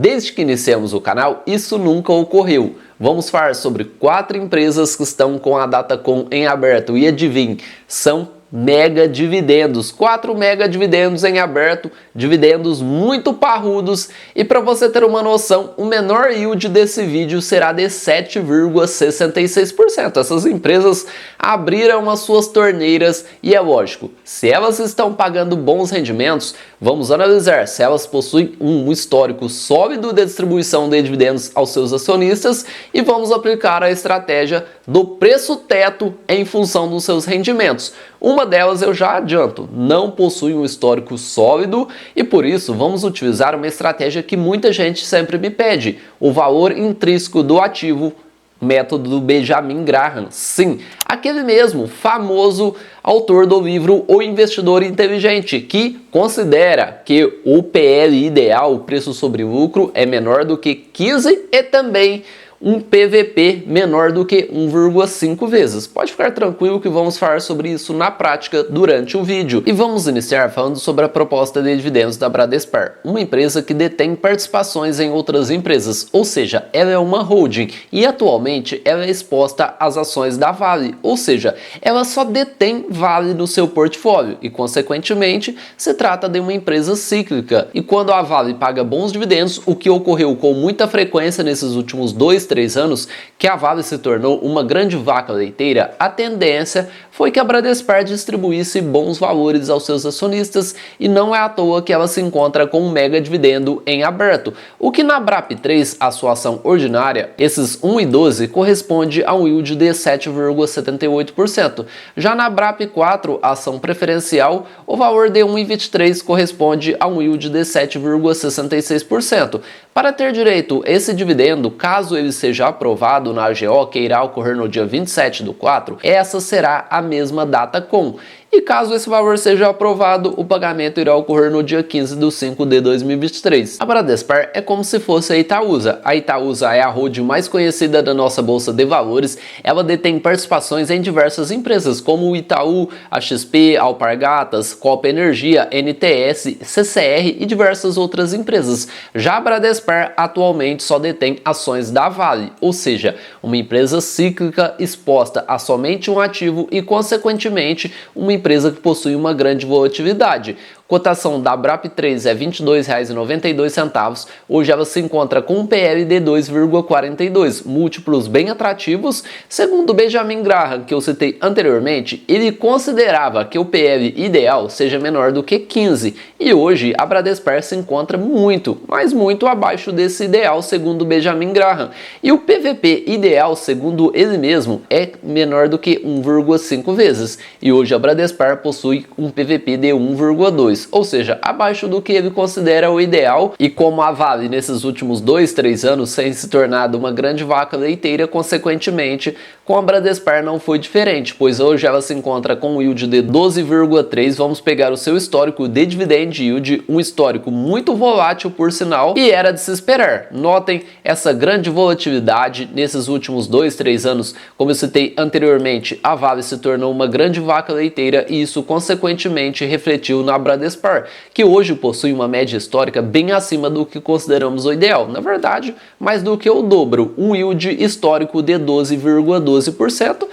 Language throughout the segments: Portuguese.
Desde que iniciamos o canal, isso nunca ocorreu. Vamos falar sobre 4 empresas que estão com a Datacom em aberto e adivinhe, são mega dividendos, 4 mega dividendos em aberto, dividendos muito parrudos, e para você ter uma noção, o menor yield desse vídeo será de 7,66%. Essas empresas abriram as suas torneiras e é lógico, se elas estão pagando bons rendimentos, vamos analisar se elas possuem um histórico sólido de distribuição de dividendos aos seus acionistas e vamos aplicar a estratégia do preço teto em função dos seus rendimentos. Uma delas eu já adianto, não possui um histórico sólido e por isso vamos utilizar uma estratégia que muita gente sempre me pede, o valor intrínseco do ativo, método do Benjamin Graham. Sim, aquele mesmo famoso autor do livro O Investidor Inteligente, que considera que o PL ideal, o preço sobre lucro, é menor do que 15 e também um PVP menor do que 1,5 vezes. Pode ficar tranquilo que vamos falar sobre isso na prática durante o vídeo. E vamos iniciar falando sobre a proposta de dividendos da Bradespar, uma empresa que detém participações em outras empresas, ou seja, ela é uma holding e atualmente ela é exposta às ações da Vale, ou seja, ela só detém Vale no seu portfólio e, consequentemente, se trata de uma empresa cíclica. E quando a Vale paga bons dividendos, o que ocorreu com muita frequência nesses últimos 2-3 anos, que a Vale se tornou uma grande vaca leiteira, a tendência foi que a Bradespar distribuísse bons valores aos seus acionistas e não é à toa que ela se encontra com um mega dividendo em aberto, o que na BRAP3, a sua ação ordinária, esses 1,12 corresponde a um yield de 7,78%. Já na BRAP4, a ação preferencial, o valor de 1,23 corresponde a um yield de 7,66%. Para ter direito a esse dividendo, caso ele seja aprovado na AGO, que irá ocorrer no dia 27/4, essa será a mesma Datacom. E caso esse valor seja aprovado, o pagamento irá ocorrer no dia 15/5/2023. A Bradespar é como se fosse a Itaúsa. A Itaúsa é a holding mais conhecida da nossa bolsa de valores. Ela detém participações em diversas empresas, como o Itaú, a XP, Alpargatas, Copa Energia, NTS, CCR e diversas outras empresas. Já a Bradespar atualmente só detém ações da Vale, ou seja, uma empresa cíclica exposta a somente um ativo e, consequentemente, uma empresa que possui uma grande volatilidade. Cotação da BRAP3 é R$ 22,92. Hoje ela se encontra com um PL de 2,42, múltiplos bem atrativos. Segundo Benjamin Graham, que eu citei anteriormente, ele considerava que o PL ideal seja menor do que 15, e hoje a Bradespar se encontra muito, mas muito abaixo desse ideal, segundo Benjamin Graham. E o PVP ideal, segundo ele mesmo, é menor do que 1,5 vezes, e hoje a Bradespar possui um PVP de 1,2. ou seja, abaixo do que ele considera o ideal, e como a Vale nesses últimos 2-3 anos tem se tornado uma grande vaca leiteira, consequentemente, com a Bradespar não foi diferente, pois hoje ela se encontra com um yield de 12,3, vamos pegar o seu histórico de dividend yield, um histórico muito volátil por sinal, e era de se esperar. Notem essa grande volatilidade nesses últimos 2-3 anos, como eu citei anteriormente, a Vale se tornou uma grande vaca leiteira e isso consequentemente refletiu na Bradespar, que hoje possui uma média histórica bem acima do que consideramos o ideal. Na verdade, mais do que o dobro, um yield histórico de 12,12%.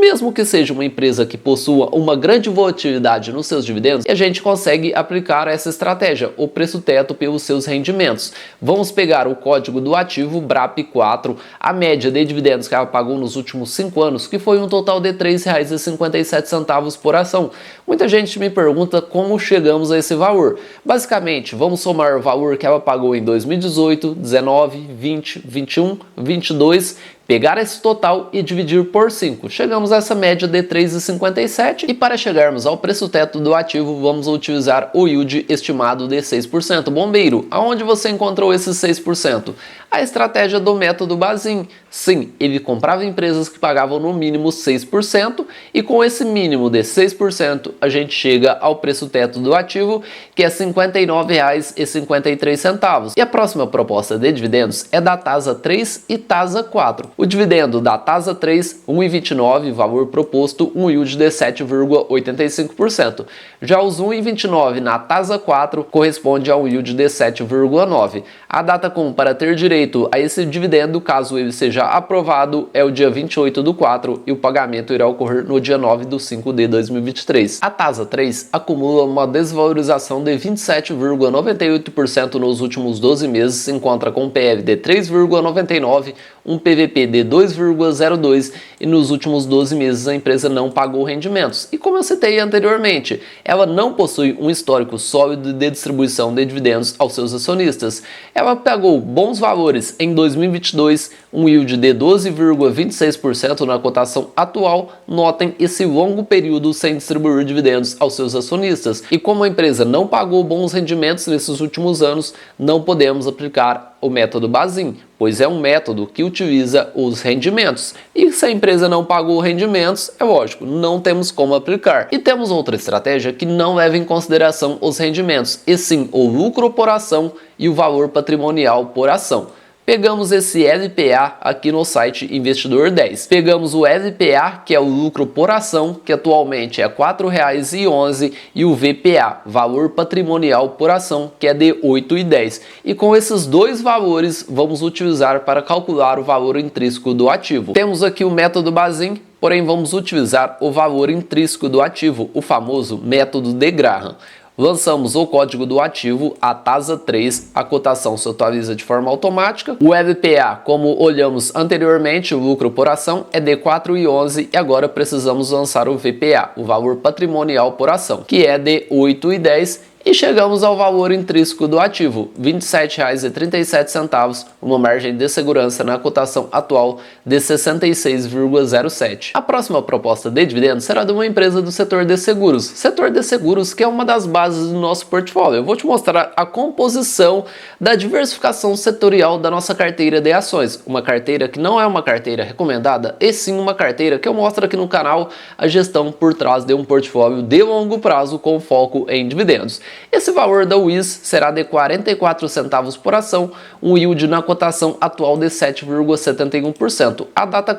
Mesmo que seja uma empresa que possua uma grande volatilidade nos seus dividendos, a gente consegue aplicar essa estratégia, o preço teto pelos seus rendimentos. Vamos pegar o código do ativo BRAP4, a média de dividendos que ela pagou nos últimos 5 anos, que foi um total de R$ 3,57 por ação. Muita gente me pergunta como chegamos a esse valor. Basicamente, vamos somar o valor que ela pagou em 2018, 19, 20, 21, 22, pegar esse total e dividir por 5. Chegamos a essa média de 3,57 e para chegarmos ao preço teto do ativo, vamos utilizar o yield estimado de 6%. Bombeiro, aonde você encontrou esses 6%? A estratégia do método Bazin. Sim, ele comprava empresas que pagavam no mínimo 6% e com esse mínimo de 6% a gente chega ao preço teto do ativo, que é R$ 59,53. E a próxima proposta de dividendos é da TASA 3 e TASA 4. O dividendo da TASA 3, 1,29, valor proposto, um yield de 7,85%. Já os 1,29 na TASA 4 corresponde a um yield de 7,9%. A data para ter direito a esse dividendo, caso ele seja aprovado, é o dia 28/4 e o pagamento irá ocorrer no dia 9/5 de 2023. A TASA 3 acumula uma desvalorização de 27,98% nos últimos 12 meses, se encontra com um PL de 3,99, um PVP de 2,02 e nos últimos 12 meses a empresa não pagou rendimentos. E como eu citei anteriormente, ela não possui um histórico sólido de distribuição de dividendos aos seus acionistas. Ela pagou bons valores em 2022, um yield de 12,26% na cotação atual. Notem esse longo período sem distribuir dividendos aos seus acionistas. E como a empresa não pagou bons rendimentos nesses últimos anos, não podemos aplicar o método Bazin, pois é um método que utiliza os rendimentos. E se a empresa não pagou rendimentos, é lógico, não temos como aplicar. E temos outra estratégia que não leva em consideração os rendimentos, e sim o lucro por ação e o valor patrimonial por ação. Pegamos esse LPA aqui no site Investidor 10. Pegamos o LPA, que é o lucro por ação, que atualmente é R$ 4,11, e o VPA, valor patrimonial por ação, que é de R$ 8,10. E com esses dois valores, vamos utilizar para calcular o valor intrínseco do ativo. Temos aqui o método Bazin, porém vamos utilizar o valor intrínseco do ativo, o famoso método de Graham. Lançamos o código do ativo, a TASA 3, a cotação se atualiza de forma automática. O LPA, como olhamos anteriormente, o lucro por ação, é de R$ 4,11 e agora precisamos lançar o VPA, o valor patrimonial por ação, que é de R$ 8,10. E chegamos ao valor intrínseco do ativo, R$ 27,37, uma margem de segurança na cotação atual de 66,07. A próxima proposta de dividendos será de uma empresa do setor de seguros. Setor de seguros que é uma das bases do nosso portfólio. Eu vou te mostrar a composição da diversificação setorial da nossa carteira de ações. Uma carteira que não é uma carteira recomendada, e sim uma carteira que eu mostro aqui no canal a gestão por trás de um portfólio de longo prazo com foco em dividendos. Esse valor da WIS será de 44 centavos por ação, um yield na cotação atual de 7,71%. A data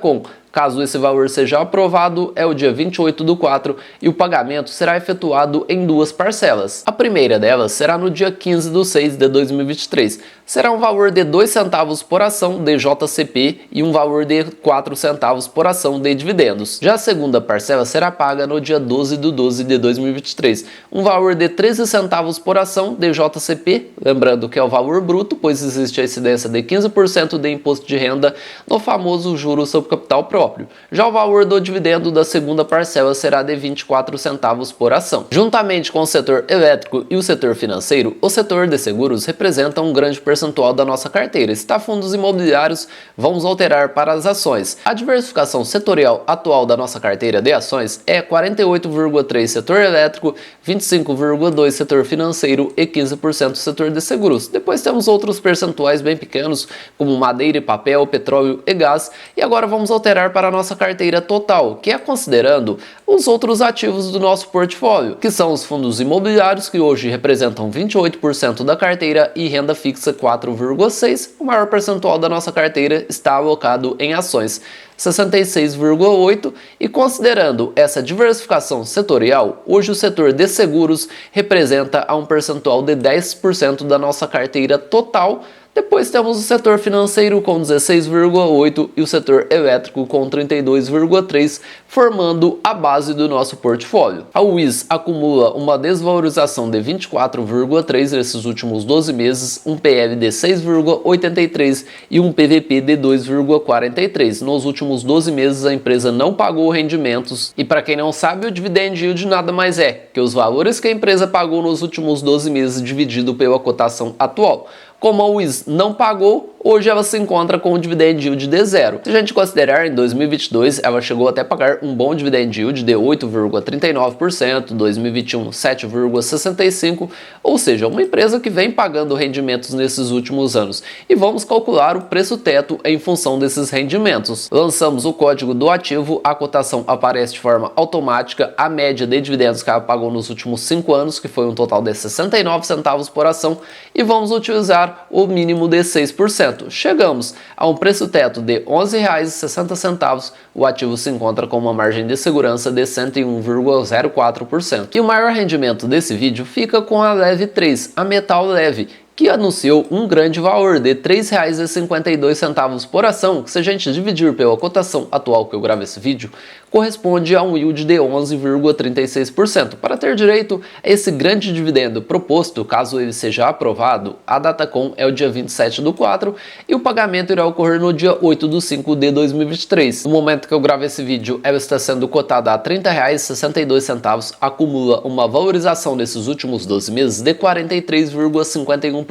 caso esse valor seja aprovado, é o dia 28/4 e o pagamento será efetuado em duas parcelas. A primeira delas será no dia 15/6 de 2023. Será um valor de 2 centavos por ação de JCP e um valor de 4 centavos por ação de dividendos. Já a segunda parcela será paga no dia 12/12 de 2023. Um valor de 13 centavos por ação de JCP, lembrando que é o valor bruto, pois existe a incidência de 15% de imposto de renda no famoso juro sobre capital próprio. Já o valor do dividendo da segunda parcela será de 24 centavos por ação. Juntamente com o setor elétrico e o setor financeiro, o setor de seguros representa um grande percentual da nossa carteira. Se está fundos imobiliários, vamos alterar para as ações. A diversificação setorial atual da nossa carteira de ações é 48,3% setor elétrico, 25,2% setor financeiro e 15% setor de seguros. Depois temos outros percentuais bem pequenos, como madeira e papel, petróleo e gás. E agora vamos alterar para a nossa carteira total, que é considerando os outros ativos do nosso portfólio, que são os fundos imobiliários, que hoje representam 28% da carteira, e renda fixa 4,6%. O maior percentual da nossa carteira está alocado em ações, 66,8%, e considerando essa diversificação setorial, hoje o setor de seguros representa um percentual de 10% da nossa carteira total. Depois temos o setor financeiro com 16,8% e o setor elétrico com 32,3%, formando a base do nosso portfólio. A WIS acumula uma desvalorização de 24,3% nesses últimos 12 meses, um PL de 6,83% e um PVP de 2,43%. Nos últimos 12 meses a empresa não pagou rendimentos, e para quem não sabe, o dividend yield nada mais é que os valores que a empresa pagou nos últimos 12 meses dividido pela cotação atual. Como a WIS não pagou, hoje ela se encontra com um dividend yield de 0. Se a gente considerar, em 2022 ela chegou até a pagar um bom dividend yield de 8,39%, 2021 7,65%, ou seja, uma empresa que vem pagando rendimentos nesses últimos anos. E vamos calcular o preço teto em função desses rendimentos. Lançamos o código do ativo, a cotação aparece de forma automática, a média de dividendos que ela pagou nos últimos 5 anos, que foi um total de 69 centavos por ação, e vamos utilizar o mínimo de 6%. 6%. Chegamos a um preço teto de R$ 11,60, o ativo se encontra com uma margem de segurança de 101,04%. E o maior rendimento desse vídeo fica com a Leve 3, a metal leve, que anunciou um grande valor de R$ 3,52 por ação, que se a gente dividir pela cotação atual que eu gravo esse vídeo, corresponde a um yield de 11,36%. Para ter direito a esse grande dividendo proposto, caso ele seja aprovado, a datacom é o dia 27/4 e o pagamento irá ocorrer no dia 8/5 de 2023. No momento que eu gravo esse vídeo, ela está sendo cotada a R$ 30,62, acumula uma valorização nesses últimos 12 meses de 43,51%.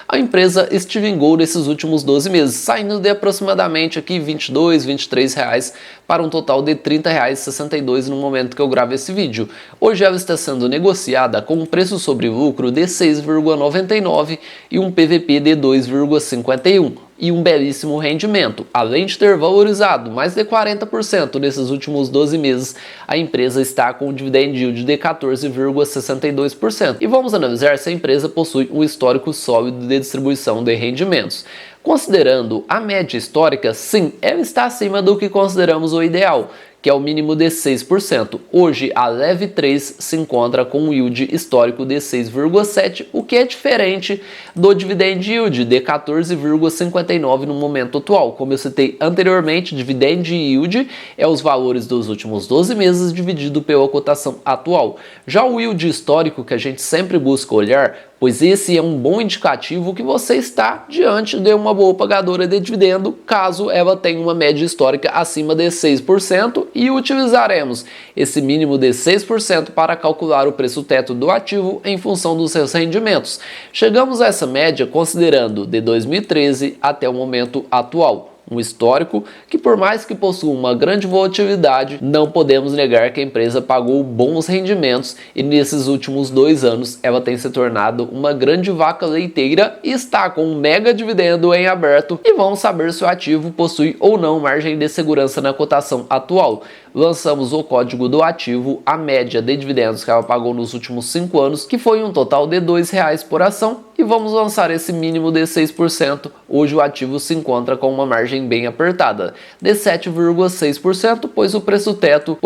A empresa estivingou nesses últimos 12 meses, saindo de aproximadamente aqui R$ 22, R$ 23 para um total de R$ 30,62 no momento que eu gravo esse vídeo. Hoje ela está sendo negociada com um preço sobre lucro de 6,99 e um PVP de 2,51. E um belíssimo rendimento. Além de ter valorizado mais de 40% nesses últimos 12 meses, a empresa está com um dividend yield de 14,62%. E vamos analisar se a empresa possui um histórico sólido de distribuição de rendimentos. Considerando a média histórica, sim, ela está acima do que consideramos o ideal, que é o mínimo de 6%. Hoje, a Leve 3 se encontra com um yield histórico de 6,7%, o que é diferente do dividend yield de 14,59% no momento atual. Como eu citei anteriormente, dividend yield é os valores dos últimos 12 meses dividido pela cotação atual. Já o yield histórico, que a gente sempre busca olhar, pois esse é um bom indicativo que você está diante de uma boa pagadora de dividendo, caso ela tenha uma média histórica acima de 6%, e utilizaremos esse mínimo de 6% para calcular o preço teto do ativo em função dos seus rendimentos. Chegamos a essa média considerando de 2013 até o momento atual. Um histórico que, por mais que possua uma grande volatilidade, não podemos negar que a empresa pagou bons rendimentos e nesses últimos 2 anos ela tem se tornado uma grande vaca leiteira e está com um mega dividendo em aberto, e vamos saber se o ativo possui ou não margem de segurança na cotação atual. Lançamos o código do ativo, a média de dividendos que ela pagou nos últimos 5 anos, que foi um total de R$ 2 por ação, e vamos lançar esse mínimo de 6%. Hoje o ativo se encontra com uma margem bem apertada, de 7,6%, pois o preço teto,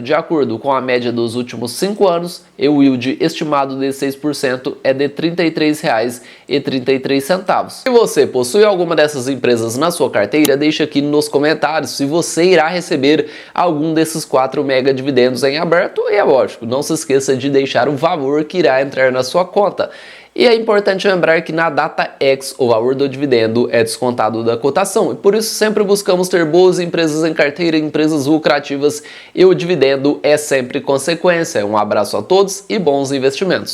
de acordo com a média dos últimos 5 anos, e o yield estimado de 6% é de R$ 33,33. Se você possui alguma dessas empresas na sua carteira, deixa aqui nos comentários se você irá receber algum desses 4 mega dividendos em aberto, e é lógico, não se esqueça de deixar o valor que irá entrar na sua conta. E é importante lembrar que na data X o valor do dividendo é descontado da cotação, e por isso sempre buscamos ter boas empresas em carteira, empresas lucrativas, e o dividendo é sempre consequência. Um abraço a todos e bons investimentos!